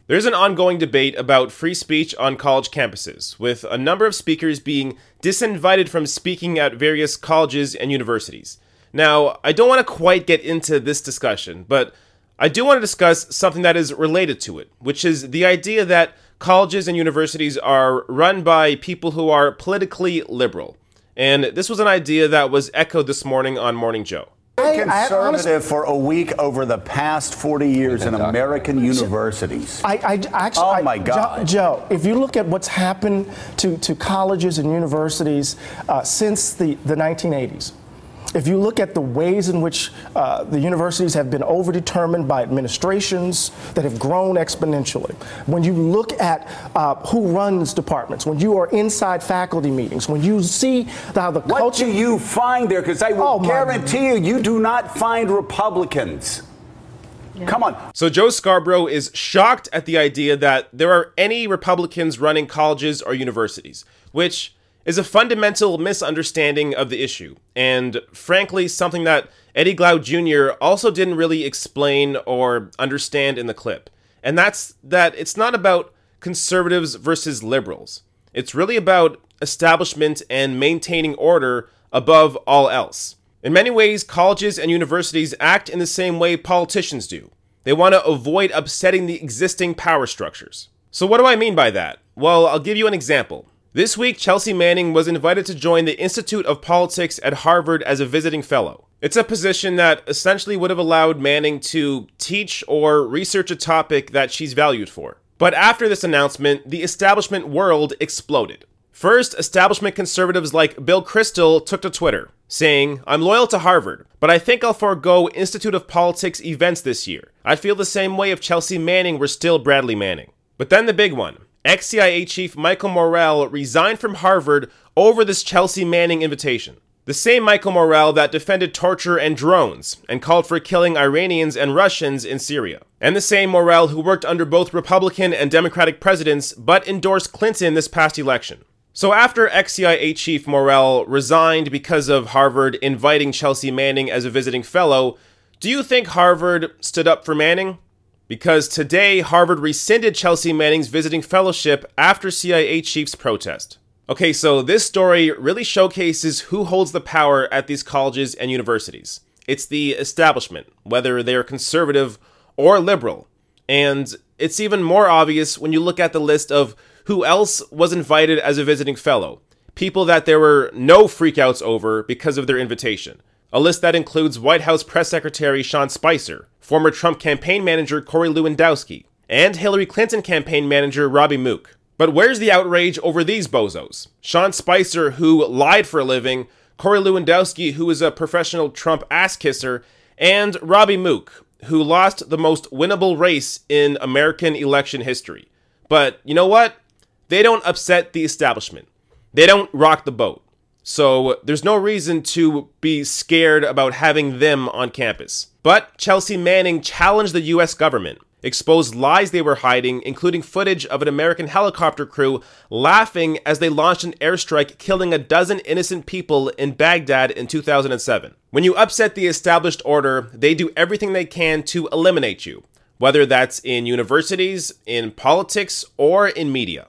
There's an ongoing debate about free speech on college campuses, with a number of speakers being disinvited from speaking at various colleges and universities. Now, I don't want to quite get into this discussion, but I do want to discuss something that is related to it, which is the idea that colleges and universities are run by people who are politically liberal. And this was an idea that was echoed this morning on Morning Joe. Conservative for a week over the past 40 years in American universities. Oh my God. Joe, if you look at what's happened to colleges and universities since the 1980s, if you look at the ways in which the universities have been overdetermined by administrations that have grown exponentially, when you look at who runs departments, when you are inside faculty meetings, when you see how the culture... What do you find there? Because I will guarantee you, you do not find Republicans. Yeah. Come on. So Joe Scarborough is shocked at the idea that there are any Republicans running colleges or universities, which is a fundamental misunderstanding of the issue, and frankly, something that Eddie Glaude Jr. also didn't really explain or understand in the clip. And that's that it's not about conservatives versus liberals. It's really about establishment and maintaining order above all else. In many ways, colleges and universities act in the same way politicians do. They want to avoid upsetting the existing power structures. So what do I mean by that? Well, I'll give you an example. This week, Chelsea Manning was invited to join the Institute of Politics at Harvard as a visiting fellow. It's a position that essentially would have allowed Manning to teach or research a topic that she's valued for. But after this announcement, the establishment world exploded. First, establishment conservatives like Bill Kristol took to Twitter, saying, "I'm loyal to Harvard, but I think I'll forego Institute of Politics events this year. I'd feel the same way if Chelsea Manning were still Bradley Manning." But then the big one. Ex-CIA chief Michael Morrell resigned from Harvard over this Chelsea Manning invitation. The same Michael Morrell that defended torture and drones and called for killing Iranians and Russians in Syria. And the same Morrell who worked under both Republican and Democratic presidents but endorsed Clinton this past election. So after ex-CIA chief Morrell resigned because of Harvard inviting Chelsea Manning as a visiting fellow, do you think Harvard stood up for Manning? Because today, Harvard rescinded Chelsea Manning's visiting fellowship after CIA chief's protest. Okay, so this story really showcases who holds the power at these colleges and universities. It's the establishment, whether they're conservative or liberal. And it's even more obvious when you look at the list of who else was invited as a visiting fellow. People that there were no freakouts over because of their invitation. A list that includes White House Press Secretary Sean Spicer, former Trump campaign manager Corey Lewandowski, and Hillary Clinton campaign manager Robbie Mook. But where's the outrage over these bozos? Sean Spicer, who lied for a living, Corey Lewandowski, who is a professional Trump ass-kisser, and Robbie Mook, who lost the most winnable race in American election history. But you know what? They don't upset the establishment. They don't rock the boat. So there's no reason to be scared about having them on campus. But Chelsea Manning challenged the US government, exposed lies they were hiding, including footage of an American helicopter crew laughing as they launched an airstrike killing a dozen innocent people in Baghdad in 2007. When you upset the established order, they do everything they can to eliminate you, whether that's in universities, in politics, or in media.